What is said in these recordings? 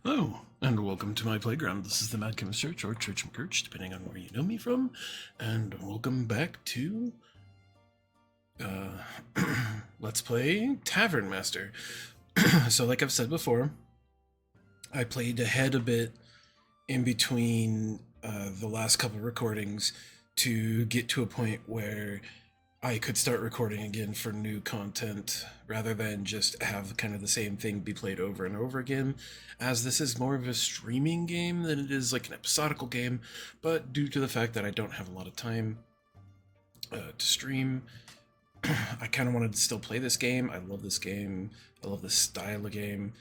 Hello, and welcome to my playground. This is the Mad Chemist Church, or Church McCurch, depending on where you know me from. And welcome back to Let's Play Tavern Master. So, like I've said before, I played ahead a bit in between the last couple recordings to get to a point where I could start recording again for new content rather than just have kind of the same thing be played over and over again, as this is more of a streaming game than it is like an episodical game. But due to the fact that I don't have a lot of time to stream, I kind of wanted to still play this game. I love this game. I love this style of game.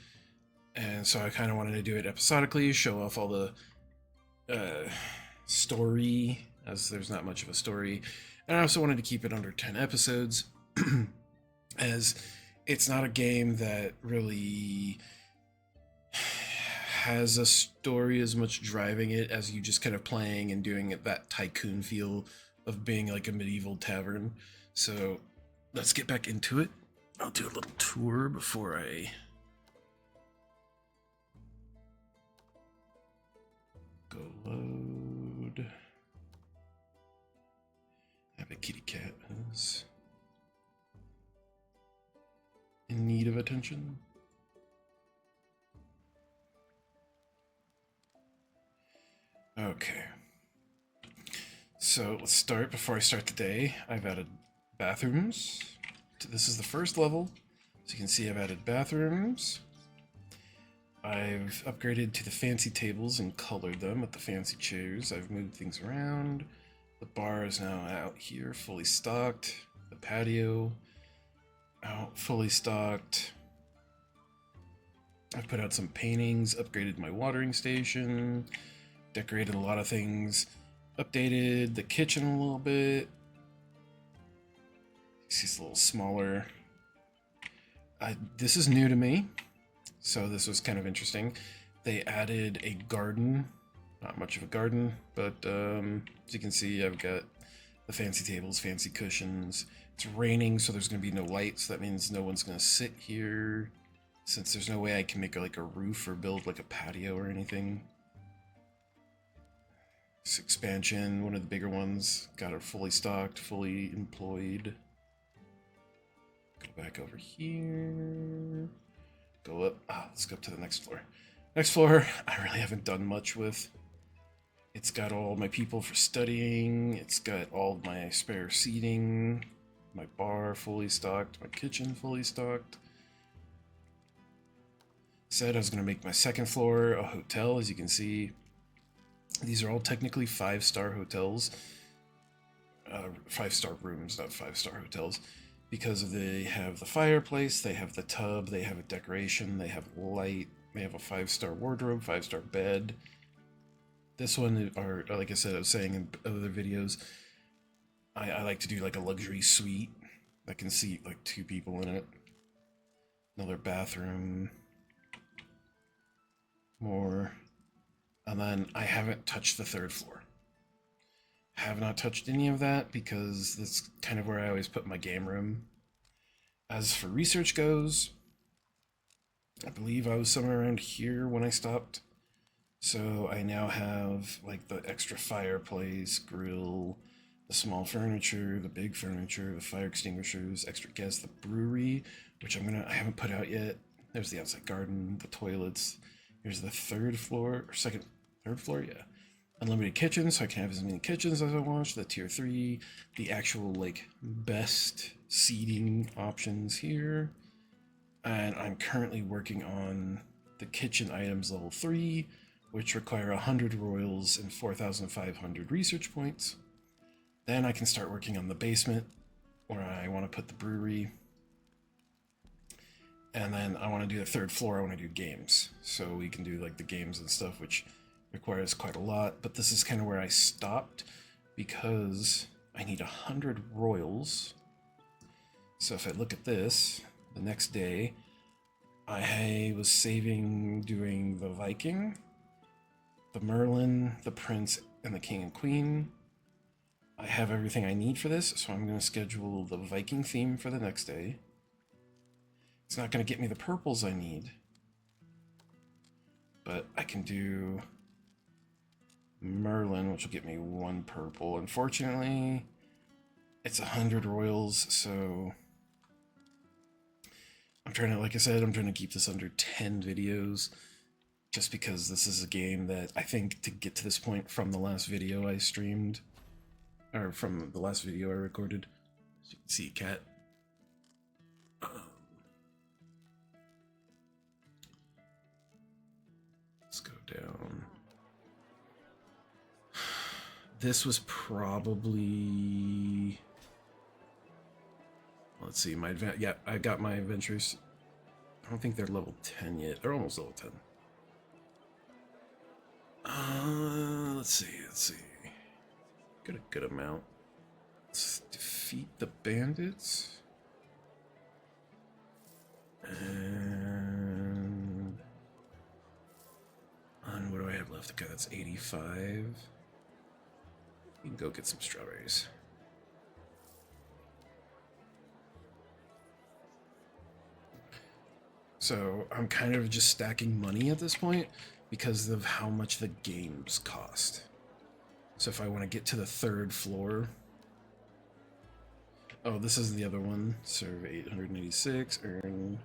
And so I kind of wanted to do it episodically, show off all the story, as there's not much of a story. And I also wanted to keep it under 10 episodes, as it's not a game that really has a story as much driving it as you just kind of playing and doing it, that tycoon feel of being like a medieval tavern. So let's get back into it. I'll do a little tour before I go load. Have a kitty cat who's in need of attention. Okay. So let's start. Before I start the day, I've added bathrooms. This is the first level. So you can see I've added bathrooms. I've upgraded to the fancy tables and colored them with the fancy chairs. I've moved things around. The bar is now out here, fully stocked. The patio, out, fully stocked. I've put out some paintings, upgraded my watering station, decorated a lot of things, updated the kitchen a little bit. It's a little smaller. This is new to me, so this was kind of interesting. They added a garden. Not much of a garden, but as you can see, I've got the fancy tables, fancy cushions. It's raining, so there's going to be no light, so that means no one's going to sit here, since there's no way I can make like a roof or build like a patio or anything. This expansion, one of the bigger ones, got it fully stocked, fully employed. Go back over here. Go up. Let's go up to the next floor. Next floor, I really haven't done much with. It's got all my people for studying. It's got all my spare seating. My bar fully stocked. My kitchen fully stocked. Said I was going to make my second floor a hotel. As you can see, these are all technically 5-star hotels. 5-star rooms, not 5-star hotels. Because they have the fireplace, they have the tub, they have a decoration, they have light, they have a 5-star wardrobe, 5-star bed. This one, or like I said, I was saying in other videos, I like to do like a luxury suite that can seat like 2 people in it. Another bathroom. More. And then I haven't touched the 3rd floor. Have not touched any of that because that's kind of where I always put my game room. As for research goes, I believe I was somewhere around here when I stopped. So I now have like the extra fireplace, grill, the small furniture, the big furniture, the fire extinguishers, extra gas, the brewery, which I haven't put out yet. There's the outside garden, the toilets. Here's the 3rd floor, or 3rd floor, yeah. Unlimited kitchen, so I can have as many kitchens as I want. The tier 3, the actual like best seating options here. And I'm currently working on the kitchen items level 3, which require 100 royals and 4,500 research points. Then I can start working on the basement, where I want to put the brewery. And then I want to do the 3rd floor, I want to do games. So we can do like the games and stuff, which requires quite a lot. But this is kind of where I stopped, because I need 100 royals. So if I look at this, the next day, I was saving doing the Viking, the Merlin, the Prince, and the King and Queen. I have everything I need for this, so I'm going to schedule the Viking theme for the next day. It's not going to get me the purples I need, But I can do Merlin, which will get me 1 purple. Unfortunately, it's 100 royals, so I'm trying to, like I said, I'm trying to keep this under 10 videos, just because this is a game that I think to get to this point from the last video I streamed, or from the last video I recorded, as you can see, cat. Let's go down. This was probably... Let's see, my yeah, I got my adventures. I don't think they're level 10 yet. They're almost level 10. Let's see. Got a good amount. Let's defeat the bandits. And what do I have left? Okay, that's 85. You can go get some strawberries. So I'm kind of just stacking money at this point because of how much the games cost. So if I want to get to the 3rd floor... Oh, this is the other one. Serve 886, earn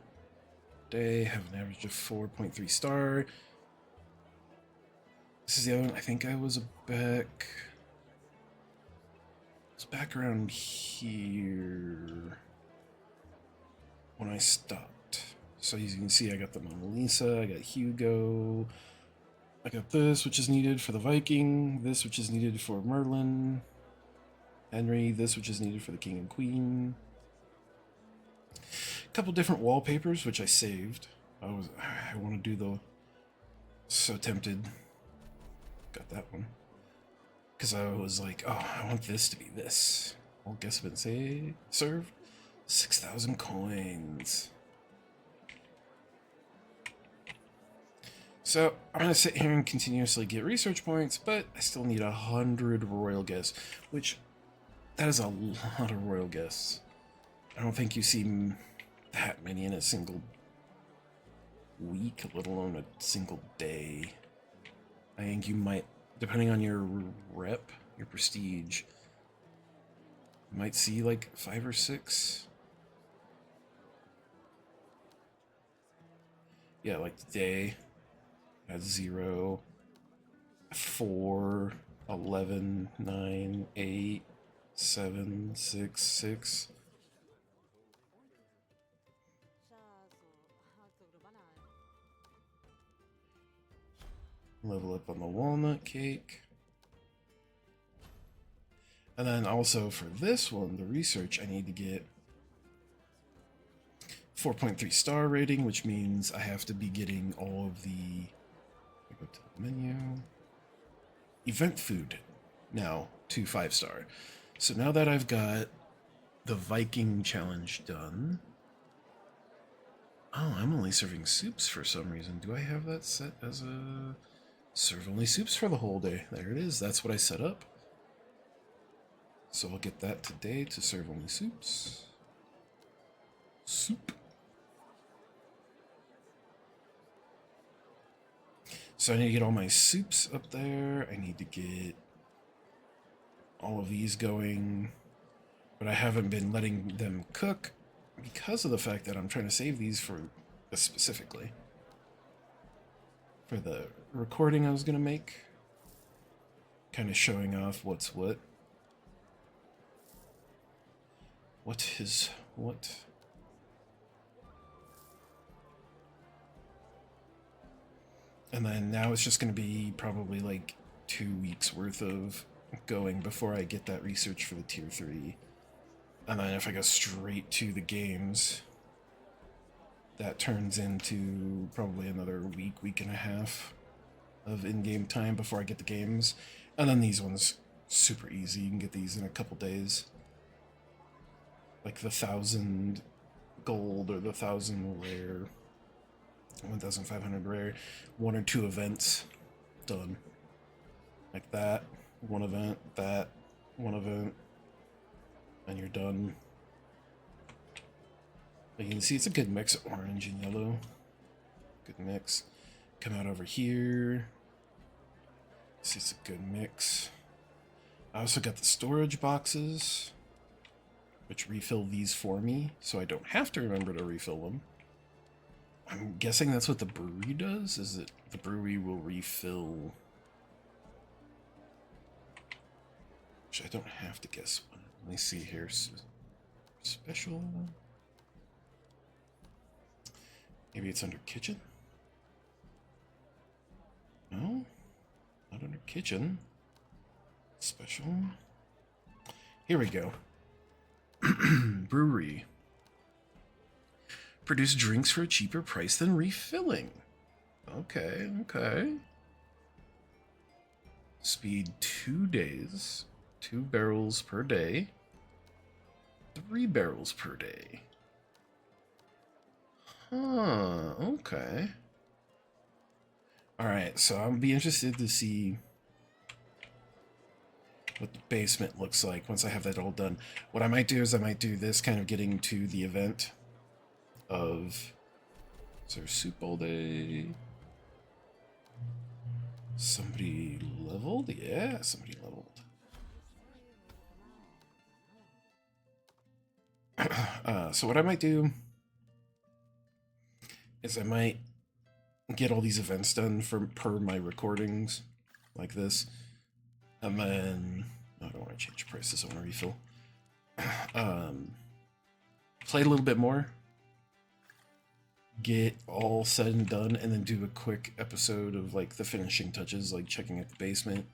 day, have an average of 4.3 star. This is the other one. I think I was back... It's back around here when I stopped. So as you can see, I got the Mona Lisa, I got Hugo, I got this, which is needed for the Viking, this, which is needed for Merlin, Henry, this, which is needed for the King and Queen. A couple different wallpapers, which I saved. I want to do the... So tempted. Got that one. Because I was like, oh, I want this to be this. Well, guess what it served? 6,000 coins. So I'm going to sit here and continuously get research points, but I still need 100 royal guests, which that is a lot of royal guests. I don't think you see that many in a single week, let alone a single day. I think you might, depending on your rep, your prestige, you might see like 5 or 6. Yeah, like today. At 0, 4, 11, 9, 8, 7, 6, 6. Level up on the walnut cake. And then also for this one, the research, I need to get 4.3 star rating, which means I have to be getting all of the... Go to the menu. Event food now to 5-star. So now that I've got the Viking challenge done. Oh, I'm only serving soups for some reason. Do I have that set as a serve only soups for the whole day? There it is. That's what I set up. So I'll get that today to serve only soups. Soup. So I need to get all my soups up there. I need to get all of these going. But I haven't been letting them cook because of the fact that I'm trying to save these for specifically for the recording I was going to make. Kind of showing off what's what. What is what? And then now it's just going to be probably like 2 weeks worth of going before I get that research for the tier 3. And then if I go straight to the games, that turns into probably another week, week and a half of in-game time before I get the games. And then these ones, super easy. You can get these in a couple days. Like the 1,000 gold or the 1,000 rare. 1,500 rare, 1 or 2 events done like that. 1 event, that 1 event, and you're done. But you can see it's a good mix of orange and yellow. Good mix. Come out over here. See, it's a good mix. I also got the storage boxes, which refill these for me, so I don't have to remember to refill them. I'm guessing that's what the brewery does, is that the brewery will refill... Which I don't have to guess one. Let me see here. Special... Maybe it's under kitchen? No? Not under kitchen. Special. Here we go. Brewery. Produce drinks for a cheaper price than refilling. Okay, okay. Speed 2 days. 2 barrels per day. 3 barrels per day. Huh, okay. Alright, so I'll be interested to see what the basement looks like once I have that all done. What I might do is I might do this kind of getting to the event of serve soup all day. Somebody leveled? Yeah, somebody leveled. So what I might do is I might get all these events done per my recordings, like this, and then I don't want to change prices. I want to refill. Play a little bit more, get all said and done, and then do a quick episode of like the finishing touches, like checking out the basement,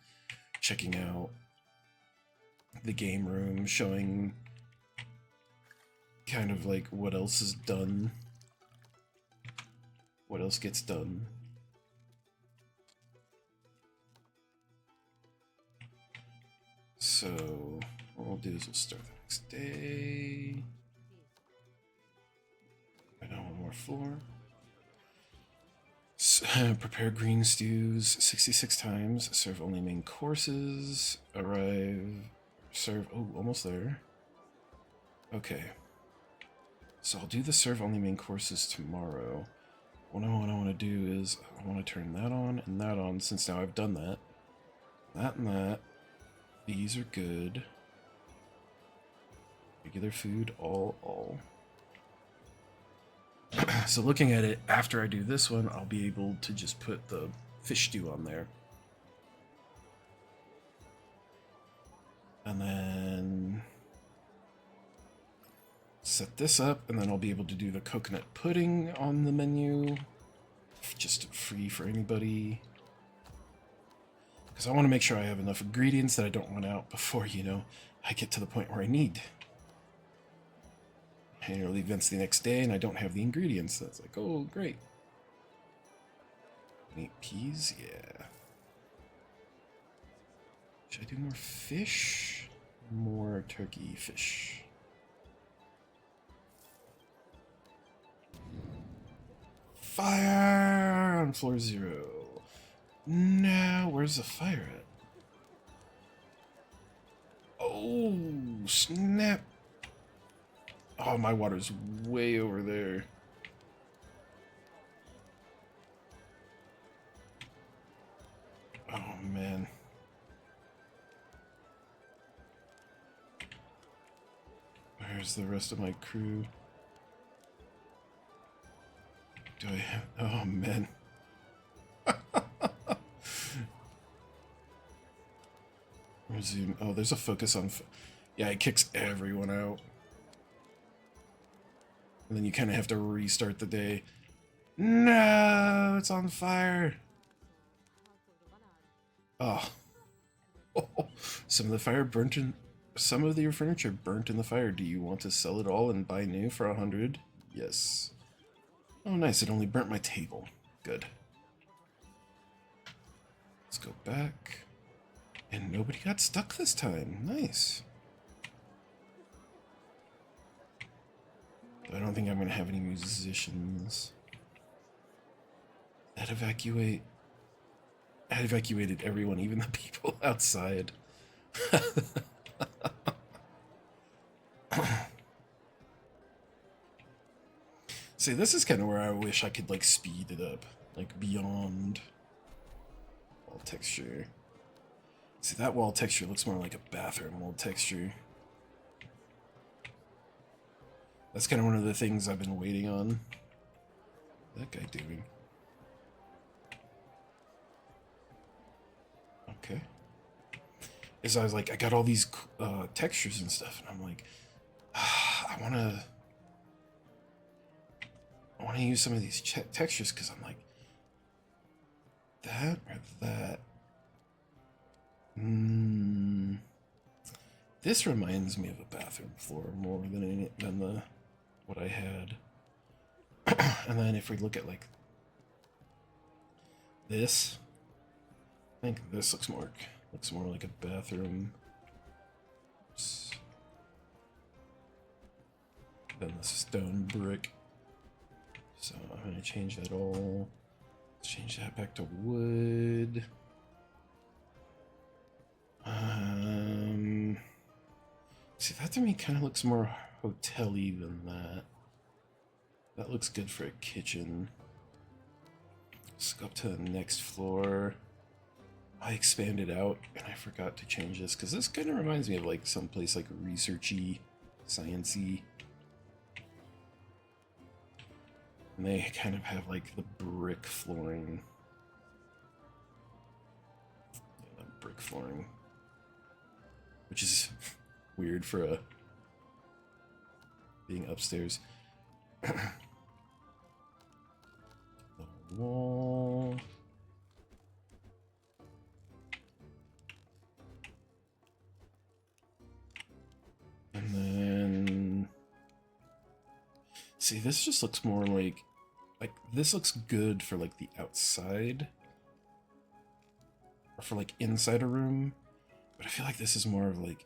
checking out the game room, showing kind of like what else is done. What else gets done? So, what we'll do is we'll start the next day. Right now, one more floor. Prepare green stews 66 times. Serve only main courses. Arrive. Serve. Oh, almost there. Okay. So I'll do the serve only main courses tomorrow. What I want to do is I want to turn that on, since now I've done that. That and that. These are good. Regular food, all. So looking at it, after I do this one, I'll be able to just put the fish stew on there. And then set this up, and then I'll be able to do the coconut pudding on the menu. Just free for anybody. Because I want to make sure I have enough ingredients that I don't run out before, you know, I get to the point where I need. And events the next day and I don't have the ingredients. That's like, oh, great. Need peas? Yeah. Should I do more fish? More turkey fish. Fire on floor 0. Now, where's the fire at? Oh, snap. Oh, my water's way over there. Oh, man. Where's the rest of my crew? Do I have... Oh, man. Resume. Oh, there's a focus on... Yeah, it kicks everyone out. And then you kind of have to restart the day. No, it's on fire. Oh. Some of the fire burnt in... Some of your furniture burnt in the fire. Do you want to sell it all and buy new for 100? Yes. Oh, nice. It only burnt my table. Good. Let's go back. And nobody got stuck this time. Nice. I don't think I'm going to have any musicians. That evacuate... I evacuated everyone, even the people outside. See, this is kind of where I wish I could, like, speed it up. like beyond wall texture. See, that wall texture looks more like a bathroom wall texture. That's kind of one of the things I've been waiting on. What's that guy doing? Okay. Is I was like, I got all these textures and stuff, and I'm like, I want to use some of these textures because I'm like, that or that. This reminds me of a bathroom floor more than the what I had. And then if we look at like this, I think this looks more like a bathroom. Oops. Then the stone brick. So I'm gonna change that all. Let's change that back to wood. See, that to me kind of looks more hotel-y than that. That looks good for a kitchen. Let's go up to the next floor. I expanded out and I forgot to change this because this kind of reminds me of like someplace like researchy, sciencey. And they kind of have like the brick flooring. Yeah, brick flooring. Which is weird for a being upstairs. The wall. And then see, this just looks more like this looks good for like the outside or for like inside a room, but I feel like this is more of like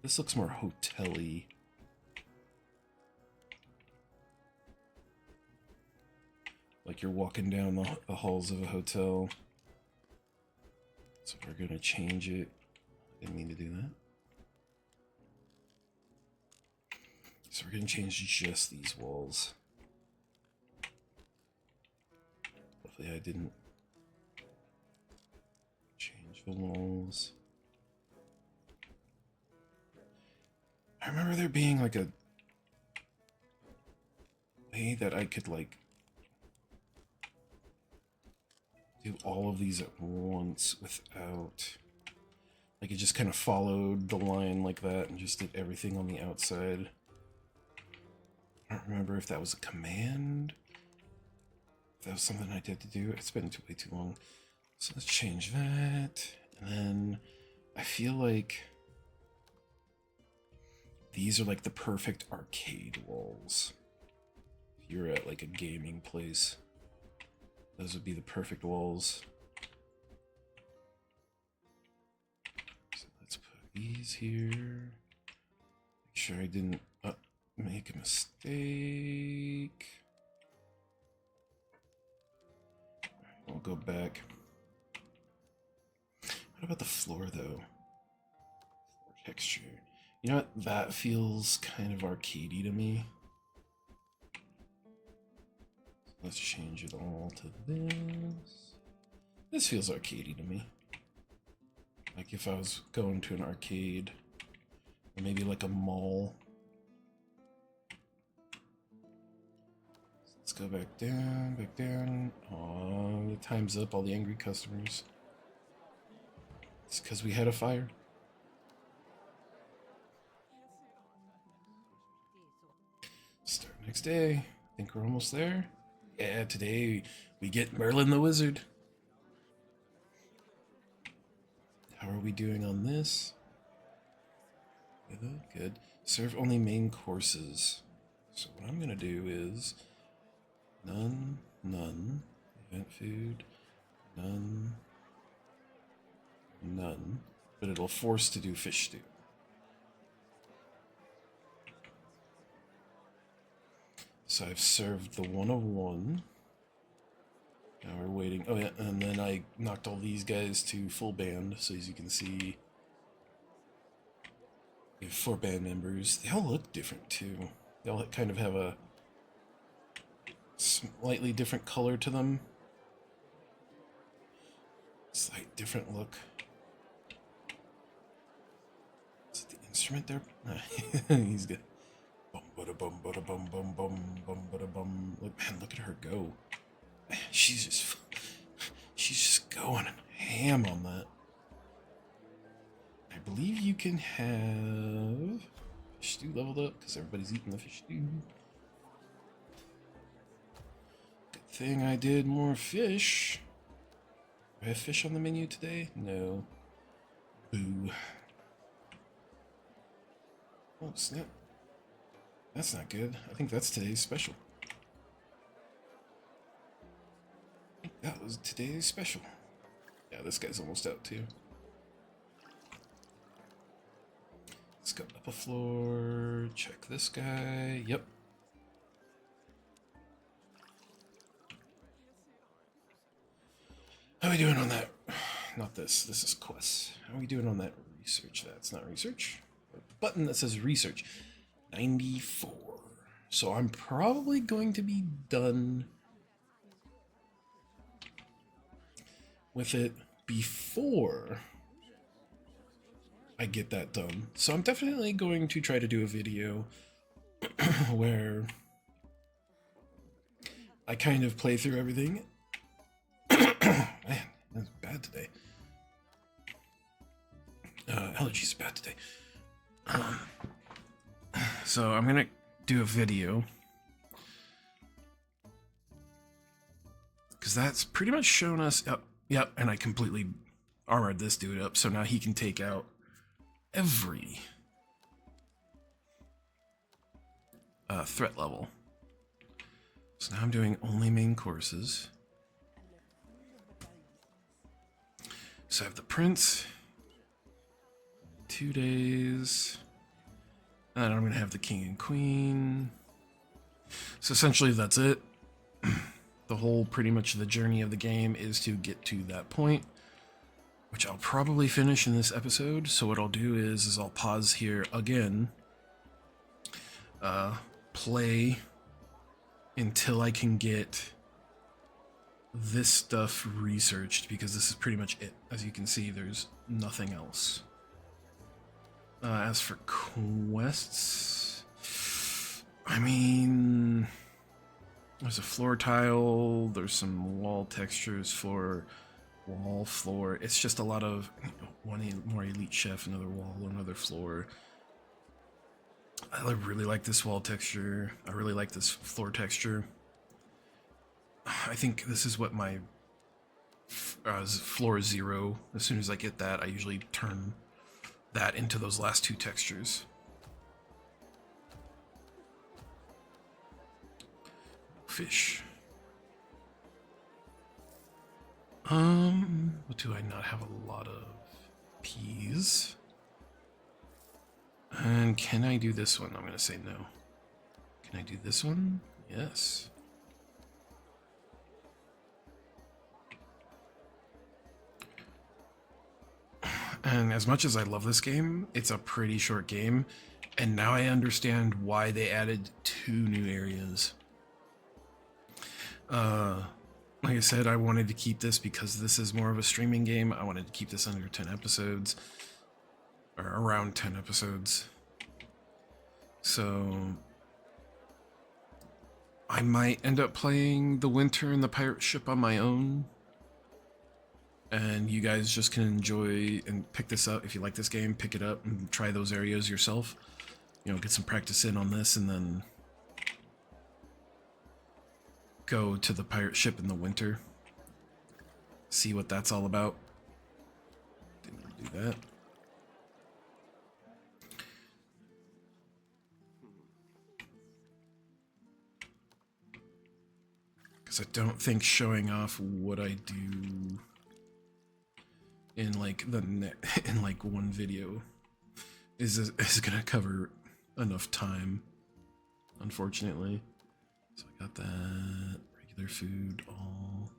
this looks more hotel-y. Like you're walking down the halls of a hotel. So we're gonna change it. Didn't mean to do that. So we're gonna change just these walls. Hopefully I didn't change the walls. I remember there being like a way that I could like do all of these at once without, like it just kind of followed the line like that and just did everything on the outside. I don't remember if that was a command, if that was something I did to do. It's been way too long. So let's change that. And then I feel like these are like the perfect arcade walls. If you're at like a gaming place, those would be the perfect walls. So let's put these here. Make sure I didn't make a mistake. I'll go back. What about the floor though? Floor texture. You know what? That feels kind of arcadey to me. Let's change it all to this. This feels arcadey to me. Like if I was going to an arcade, or maybe like a mall. Let's go back down, back down. Oh, the time's up, all the angry customers. It's because we had a fire. Start next day. I think we're almost there. Yeah, today we get Merlin the Wizard. How are we doing on this? Good, good. Serve only main courses. So what I'm gonna do is none, none, event food, none, none, but it'll force to do fish stew. So I've served the 101. Now we're waiting. Oh yeah, and then I knocked all these guys to full band. So as you can see, we have 4 band members. They all look different too. They all kind of have a slightly different color to them. Slight different look. Is it the instrument there? He's good. Bum bada bum bada bum bum bum bum bada bum. Look, man, look at her go. She's just going ham on that. I believe you can have fish stew leveled up because everybody's eating the fish stew. Good thing I did more fish. Do I have fish on the menu today? No. Boo. Oh, snap. That's not good. I think that's today's special. I think that was today's special. Yeah, this guy's almost out too. Let's go up a floor. Check this guy. Yep. How are we doing on that? Not this. This is quests. How are we doing on that research? That's not research. A button that says research. 94. So I'm probably going to be done with it before I get that done. So I'm definitely going to try to do a video where I kind of play through everything. Man, that's bad today. Allergies bad today. So I'm gonna do a video because that's pretty much shown us. Yep, and I completely armored this dude up, so now he can take out every threat level. So now I'm doing only main courses. So I have the prince, 2 days, and I'm gonna have the king and queen. So essentially that's it. The whole, pretty much the journey of the game is to get to that point, which I'll probably finish in this episode. So what I'll do is I'll pause here again, play until I can get this stuff researched, because this is pretty much it. As you can see, there's nothing else. As for quests, I mean, there's a floor tile, there's some wall textures, floor, wall, floor. It's just a lot of one more elite chef, another wall, another floor. I really like this wall texture. I really like this floor texture. I think this is what my floor 0. As soon as I get that, I usually turn that into those last 2 textures. Fish. What do I not have a lot of? Peas. And can I do this one? I'm gonna say no. Can I do this one? Yes. And as much as I love this game, it's a pretty short game, and now I understand why they added 2 new areas. Like I said, I wanted to keep this because this is more of a streaming game. I wanted to keep this under 10 episodes, or around 10 episodes. So I might end up playing the winter and the pirate ship on my own, and you guys just can enjoy and pick this up. If you like this game, pick it up and try those areas yourself. You know, get some practice in on this, and then go to the pirate ship in the winter. See what that's all about. Didn't do that. Because I don't think showing off what I do in like in like one video is gonna cover enough time, unfortunately. So I got that regular food, all.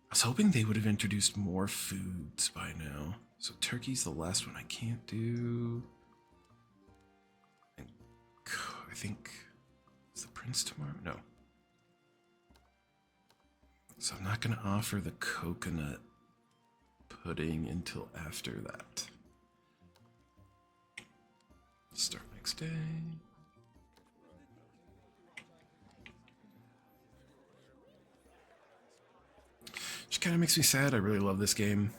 I was hoping they would have introduced more foods by now. So turkey's the last one I can't do. And I think Is the prince tomorrow? No. So I'm not going to offer the coconut pudding until after that. Start next day. Which kind of makes me sad. I really love this game.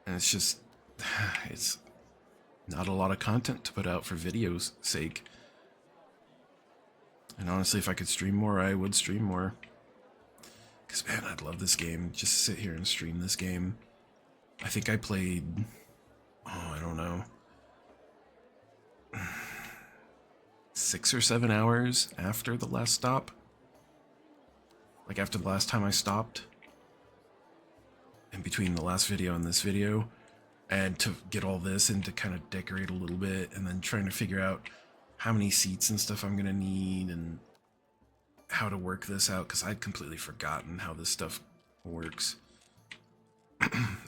And it's just, it's not a lot of content to put out for video's sake. And honestly, if I could stream more, I would stream more. Because, man, I'd love this game. Just sit here and stream this game. I think I played, I don't know, 6 or 7 hours after the last stop. Like, after the last time I stopped. In between the last video and this video. And to get all this and to kind of decorate a little bit. And then trying to figure out how many seats and stuff I'm going to need. And how to work this out. Because I'd completely forgotten how this stuff works.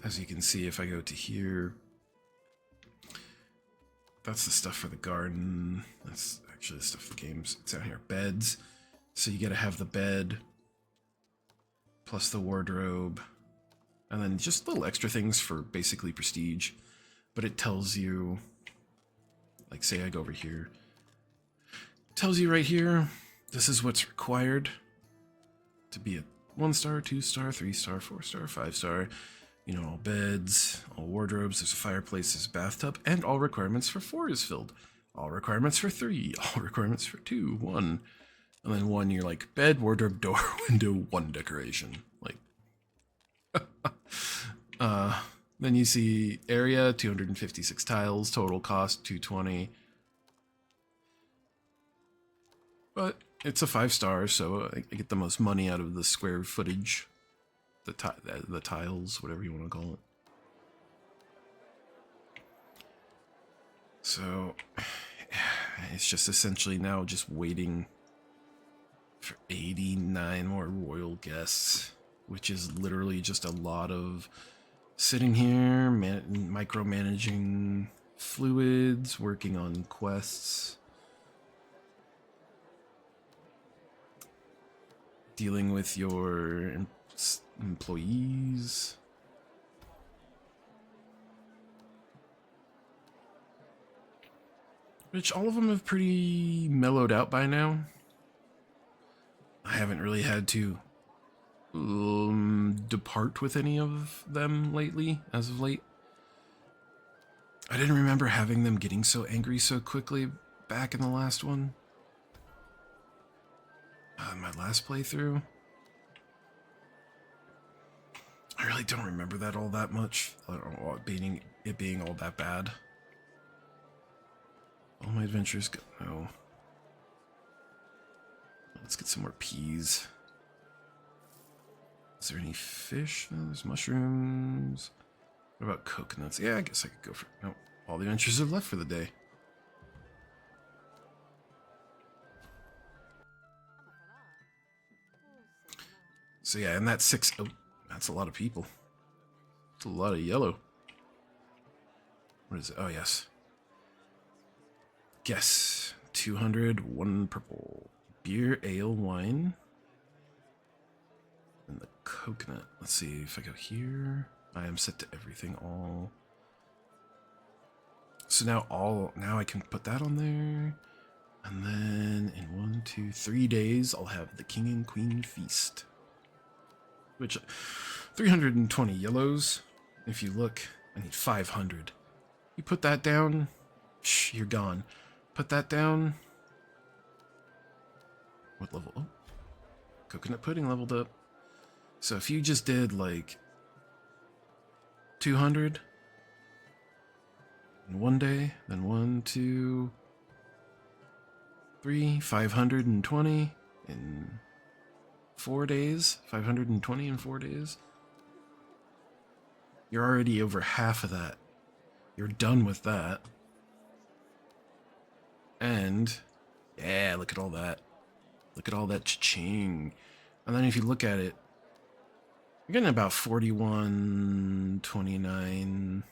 As you can see, if I go to here. That's the stuff for the garden. That's actually the stuff for the games. It's out here. Beds. So you got to have the bed. Plus the wardrobe. And then just little extra things for basically prestige. But it tells you, like say I go over here. It tells you right here, this is what's required to be a 1-star, 2-star, 3-star, 4-star, 5-star. You know, all beds, all wardrobes, there's a fireplace, there's a bathtub, and all requirements for 4 is filled. All requirements for 3, all requirements for 2, 1. And then 1, you're like, bed, wardrobe, door, window, 1 decoration. Like, then you see area, 256 tiles, total cost, 220. But it's a 5-star, so I get the most money out of the square footage. The tiles, whatever you want to call it. So, it's just essentially now just waiting for 89 more royal guests, which is literally just a lot of sitting here, micromanaging fluids, working on quests, dealing with your employees. Which all of them have pretty mellowed out by now. I haven't really had to depart with any of them lately, as of late. I didn't remember having them getting so angry so quickly back in the last one. My last playthrough. I really don't remember that all that much. I don't know, it being all that bad. All my adventures go. No. Let's get some more peas. Is there any fish? No, there's mushrooms. What about coconuts? Yeah, I guess I could go for. No, all the adventures are left for the day. So yeah, and that's 6. Oh, that's a lot of people. It's a lot of yellow. What is it? Oh, yes. Guess. 200, 1 purple. Beer, ale, wine. And the coconut. Let's see if I go here. I am set to everything all. So now I can put that on there. And then in 1, 2, 3 days, I'll have the King and Queen Feast. Which, 320 yellows. If you look, I need 500. You put that down, you're gone. Put that down. What level? Oh, coconut pudding leveled up. So if you just did like 200 in 1 day, then 1, 2, 3, 520 in 4 days, 520 in 4 days. You're already over half of that. You're done with that. And, yeah, look at all that. Look at all that cha-ching. And then if you look at it, you're getting about 41, 29,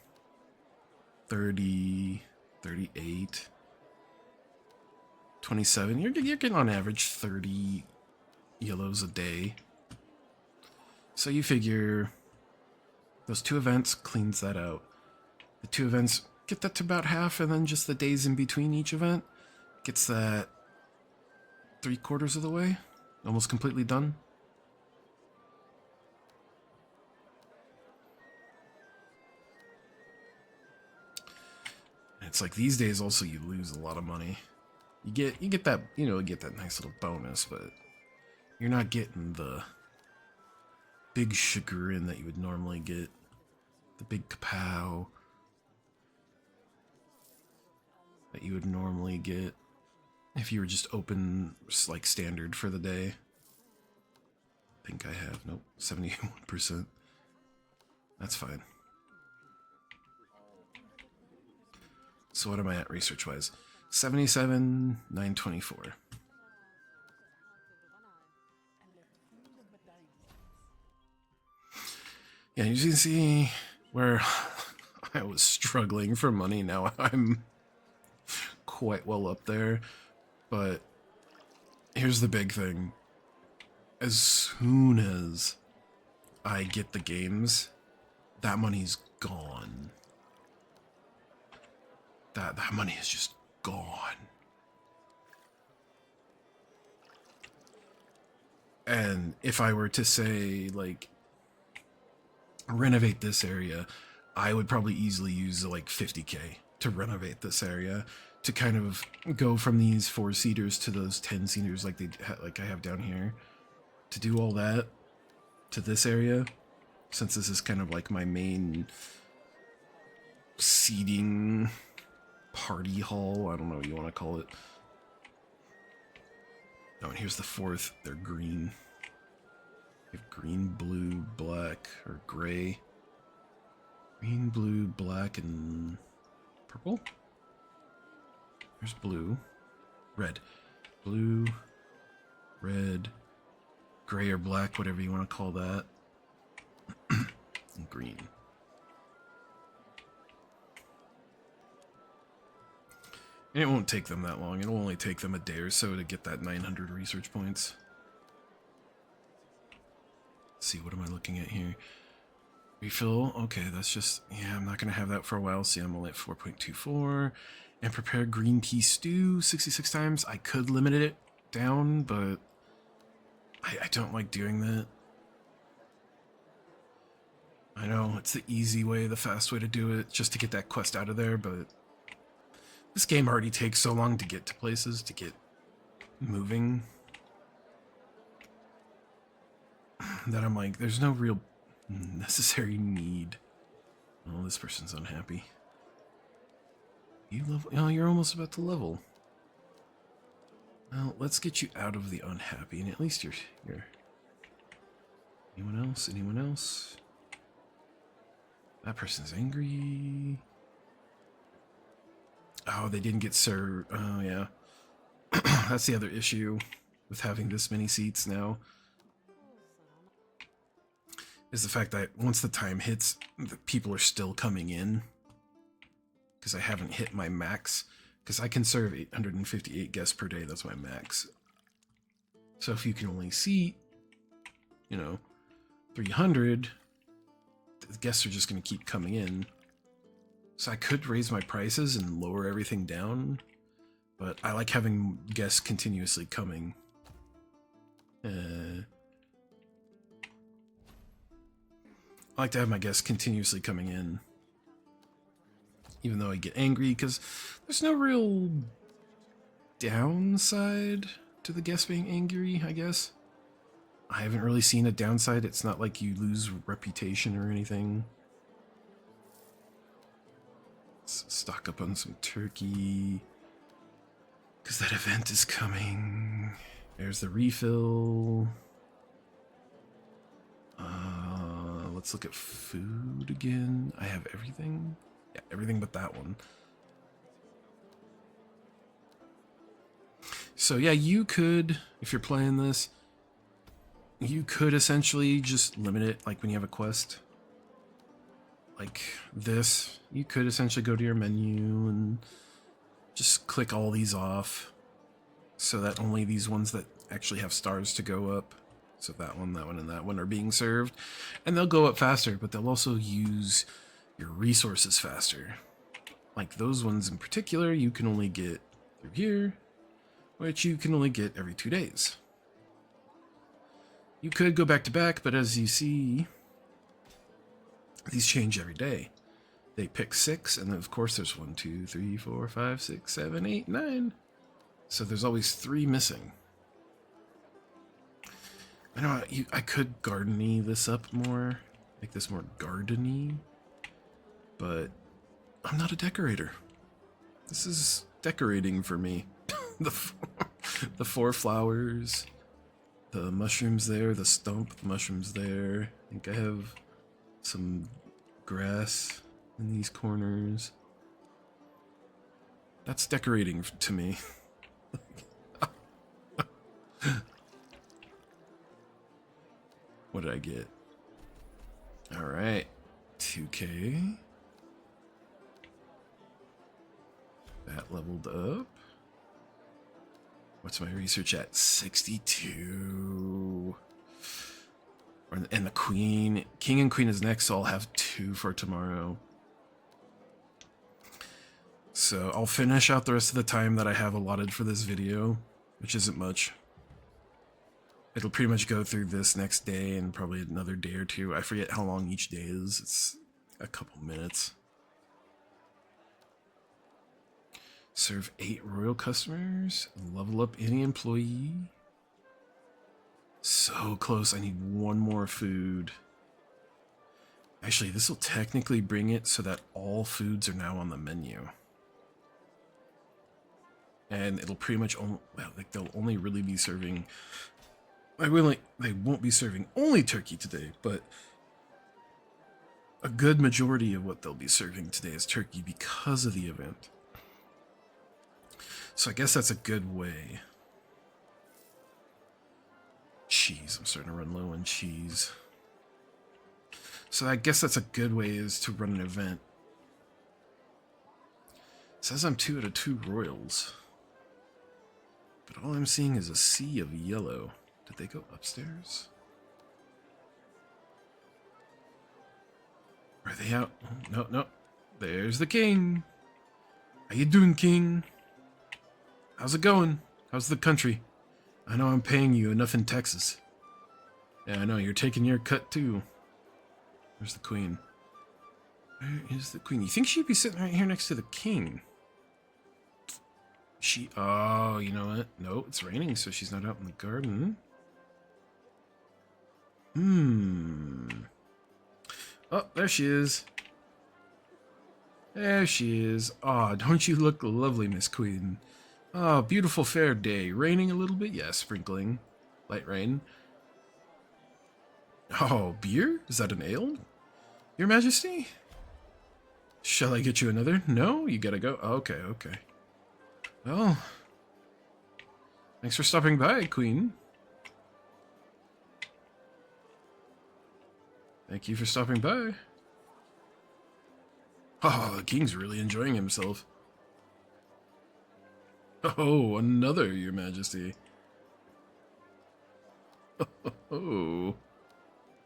30, 38. 27. You're getting on average 30 yellows a day. So you figure those 2 events cleans that out. The 2 events get that to about half, and then just the days in between each event gets that 3/4 of the way, almost completely done. It's like these days also you lose a lot of money. You get that, you get that nice little bonus, but you're not getting the big chagrin that you would normally get. The big kapow that you would normally get if you were just open like standard for the day. I think I have, nope, 71%. That's fine. So what am I at research-wise? 77, 924. Yeah, you can see where I was struggling for money. Now I'm quite well up there. But here's the big thing. As soon as I get the games, that money's gone. That money is just gone. And if I were to say, like, renovate this area, I would probably easily use like 50K to renovate this area, to kind of go from these 4-seaters to those 10-seaters like I have down here, to do all that to this area, since this is kind of like my main seating party hall. I don't know what you want to call it. Oh, and here's the 4th. They're green. You have green, blue, black, or gray. Green, blue, black, and purple? Here's blue. Red. Blue, red, gray or black, whatever you want to call that. And green. And it won't take them that long. It'll only take them a day or so to get that 900 research points. Let's see, what am I looking at here? Refill, okay, that's just, yeah, I'm not going to have that for a while. See, I'm only at 4.24. And prepare green pea stew 66 times. I could limit it down, but I don't like doing that. I know, it's the easy way, the fast way to do it, just to get that quest out of there, but this game already takes so long to get to places, to get moving, that I'm like, there's no real necessary need. Oh, this person's unhappy. You level? Oh, you're almost about to level. Well, let's get you out of the unhappy, and at least you're. Anyone else? Anyone else? That person's angry. Oh, they didn't get served. Oh, yeah. That's the other issue with having this many seats now. Is the fact that once the time hits, the people are still coming in. Because I haven't hit my max. Because I can serve 858 guests per day. That's my max. So if you can only seat, 300, the guests are just going to keep coming in. So I could raise my prices and lower everything down, but I like having guests continuously coming. I like to have my guests continuously coming in, even though I get angry, because there's no real downside to the guests being angry, I guess. I haven't really seen a downside. It's not like you lose reputation or anything. Stock up on some turkey, because that event is coming. There's the refill. Let's look at food again. I have everything. Yeah, everything but that one. So yeah, you could, if you're playing this, you could essentially just limit it, like when you have a quest like this. You could essentially go to your menu and just click all these off. so that only these ones that actually have stars to go up, so that one, and that one are being served, and they'll go up faster, but they'll also use your resources faster. Like those ones in particular, you can only get through here, which you can only get every 2 days. You could go back to back, but as you see, these change every day. They pick 6, and then of course there's 1, 2, 3, 4, 5, 6, 7, 8, 9. So there's always 3 missing. I know I could garden-y this up more, make this more garden-y, but I'm not a decorator. This is decorating for me. the 4 flowers, the mushrooms there, the stump, the mushrooms there. I think I have some grass in these corners. That's decorating to me. What did I get? Alright, 2K. That leveled up. What's my research at? 62. And the queen. King and queen is next, so I'll have 2 for tomorrow. So I'll finish out the rest of the time that I have allotted for this video, which isn't much. It'll pretty much go through this next day and probably another day or 2. I forget how long each day is. It's a couple minutes. Serve 8 royal customers. Level up any employee. So close. I need 1 more food. Actually, this will technically bring it so that all foods are now on the menu. And it'll pretty much they'll only really be serving. They won't be serving only turkey today, but a good majority of what they'll be serving today is turkey because of the event. So I guess that's a good way. Cheese. I'm starting to run low on cheese. So I guess that's a good way is to run an event. It says I'm 2 out of 2 royals. But all I'm seeing is a sea of yellow. Did they go upstairs? Are they out? Oh, no. There's the king. How you doing, king? How's it going? How's the country? I know I'm paying you enough in Texas. Yeah, I know, you're taking your cut too. Where's the queen? Where is the queen? You think she'd be sitting right here next to the king? Oh, you know what? No, it's raining, so she's not out in the garden. Oh, there she is. There she is. Oh, don't you look lovely, Miss Queen? Oh, beautiful fair day. Raining a little bit? Yeah, sprinkling. Light rain. Oh, beer? Is that an ale? Your Majesty? Shall I get you another? No? You gotta go? Okay. Well, thanks for stopping by, Queen. Thank you for stopping by. Oh, the king's really enjoying himself. Oh, another, Your Majesty. Oh.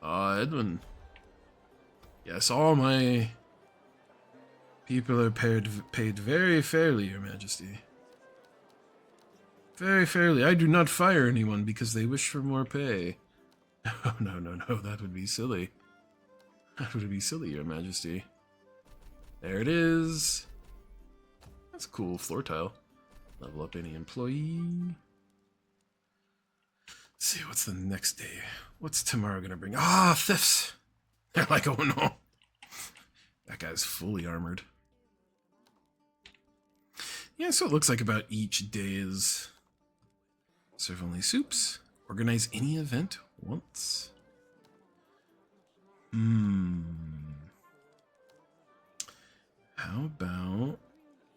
Edwin. Yes, all my people are paid very fairly, Your Majesty. Very fairly. I do not fire anyone because they wish for more pay. Oh, no. That would be silly. That would be silly, Your Majesty. There it is. That's a cool floor tile. Level up any employee. Let's see, what's the next day? What's tomorrow gonna bring? Thefts! They're like, oh no. That guy's fully armored. Yeah, so it looks like about each day is serve only soups. Organize any event once. How about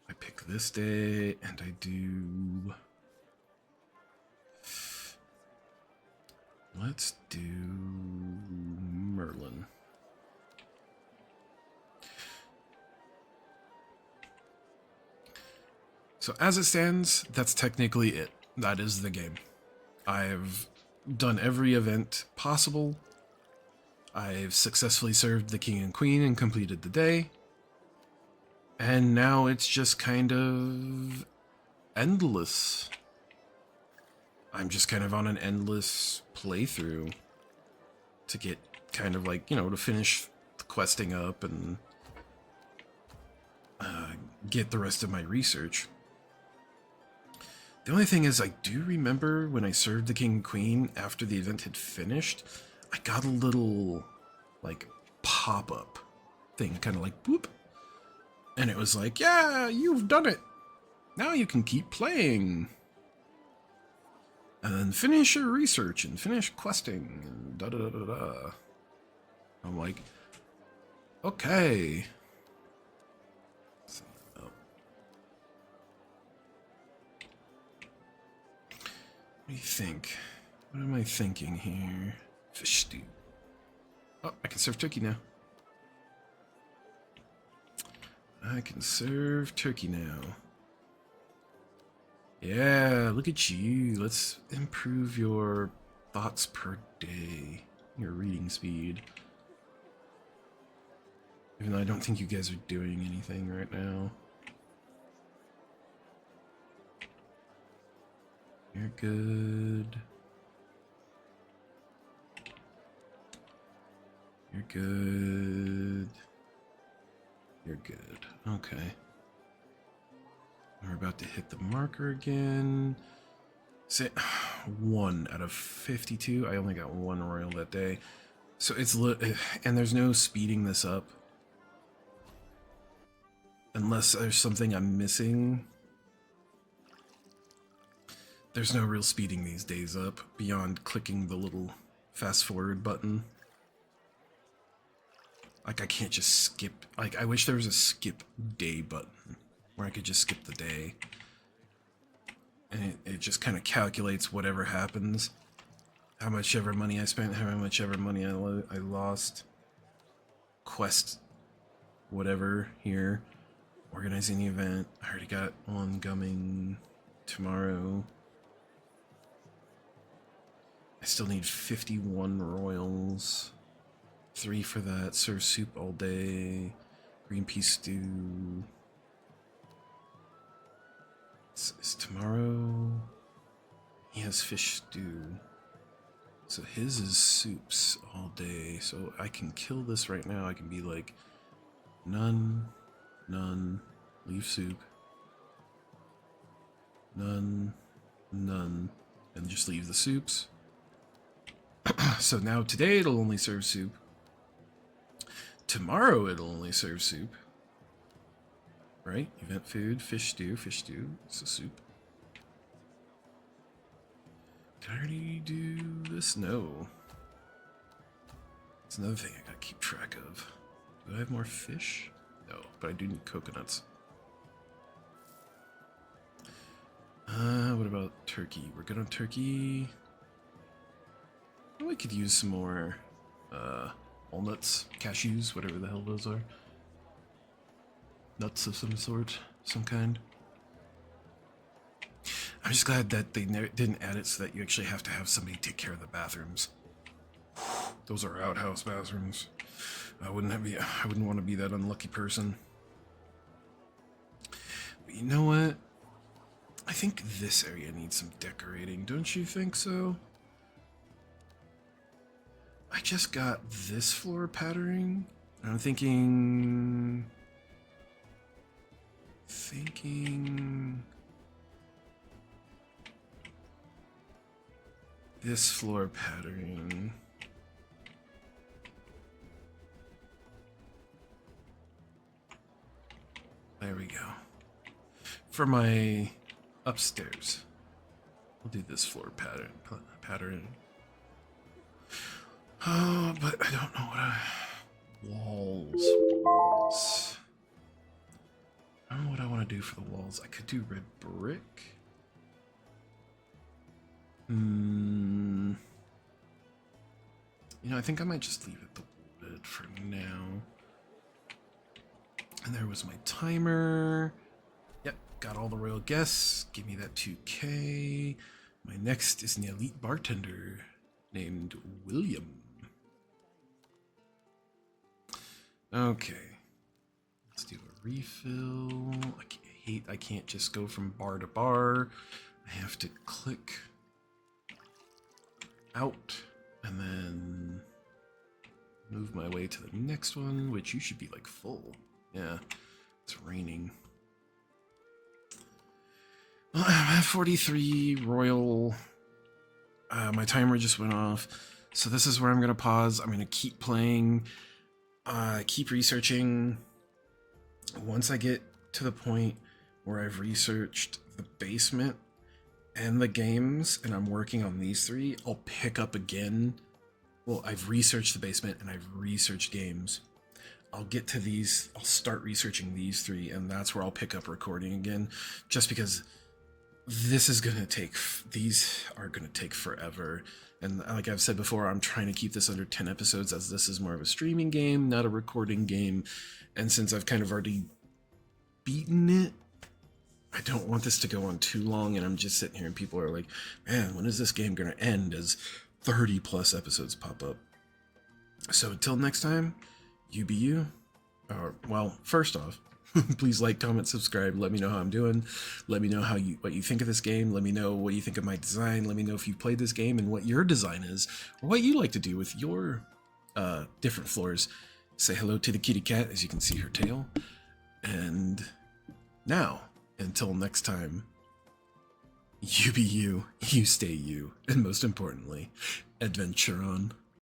I pick this day and I do... Let's do Merlin. So as it stands, that's technically it. That is the game. I've done every event possible. I've successfully served the king and queen and completed the day. And now it's just kind of endless. I'm just kind of on an endless playthrough to get kind of like, to finish the questing up and get the rest of my research. The only thing is, I do remember when I served the king and queen after the event had finished, I got a little, like, pop-up thing, kind of like, boop. And it was like, yeah, you've done it. Now you can keep playing. And then finish your research and finish questing and da-da-da-da-da. I'm like, okay. What do you think? What am I thinking here? Fish stew. Oh, I can serve turkey now. I can serve turkey now. Yeah, look at you. Let's improve your thoughts per day. Your reading speed. Even though I don't think you guys are doing anything right now. You're good. You're good. You're good. Okay. We're about to hit the marker again. Say 1 out of 52. I only got 1 royal that day. So it's and there's no speeding this up. Unless there's something I'm missing. There's no real speeding these days up beyond clicking the little fast forward button. Like I can't just skip. Like I wish there was a skip day button where I could just skip the day. And it just kind of calculates whatever happens. How much ever money I spent, how much ever money I lost. Quest whatever here. Organizing the event. I already got one coming tomorrow. I still need 51 royals. 3 for that. Serve soup all day. Green pea stew. Is tomorrow? He has fish stew. So his is soups all day. So I can kill this right now. I can be like, none, none, leave soup. None, none, and just leave the soups. So now today it'll only serve soup. Tomorrow it'll only serve soup. Right? Event food, fish stew, so soup. Can I already do this? No. It's another thing I gotta keep track of. Do I have more fish? No, but I do need coconuts. What about turkey? We're good on turkey. We could use some more walnuts, cashews, whatever the hell those are. Nuts of some sort, some kind. I'm just glad that they didn't add it so that you actually have to have somebody take care of the bathrooms. Those are outhouse bathrooms. I wouldn't want to be that unlucky person. But you know what? I think this area needs some decorating. Don't you think so? I just got this floor patterning. And I'm thinking this floor patterning. There we go. For my upstairs, we'll do this floor pattern. Oh, but I don't know what walls. I don't know what I want to do for the walls. I could do red brick. I think I might just leave it the wood for now. And there was my timer. Yep, got all the royal guests. Give me that 2K. My next is an elite bartender named William. Okay. Let's do a refill. I can't just go from bar to bar. I have to click out and then move my way to the next one, which you should be like full. Yeah, it's raining. Well, I have 43 royal. My timer just went off. So this is where I'm going to pause. I'm going to keep playing, keep researching. Once I get to the point where I've researched the basement and the games, and I'm working on these three, I'll pick up again. Well, I've researched the basement and I've researched games. I'll get to these, I'll start researching these three, and that's where I'll pick up recording again, just because this is gonna take, these are gonna take forever. And like I've said before, I'm trying to keep this under 10 episodes, as this is more of a streaming game, not a recording game. And since I've kind of already beaten it, I don't want this to go on too long, and I'm just sitting here and people are like, man, when is this game gonna end, as 30 plus episodes pop up. So until next time, you be you. Well, first off, please like, comment, subscribe. Let me know how I'm doing. Let me know what you think of this game. Let me know what you think of my design. Let me know if you've played this game and what your design is, or what you like to do with your different floors. Say hello to the kitty cat, as you can see her tail. And now, until next time, you be you, you stay you, and most importantly, adventure on.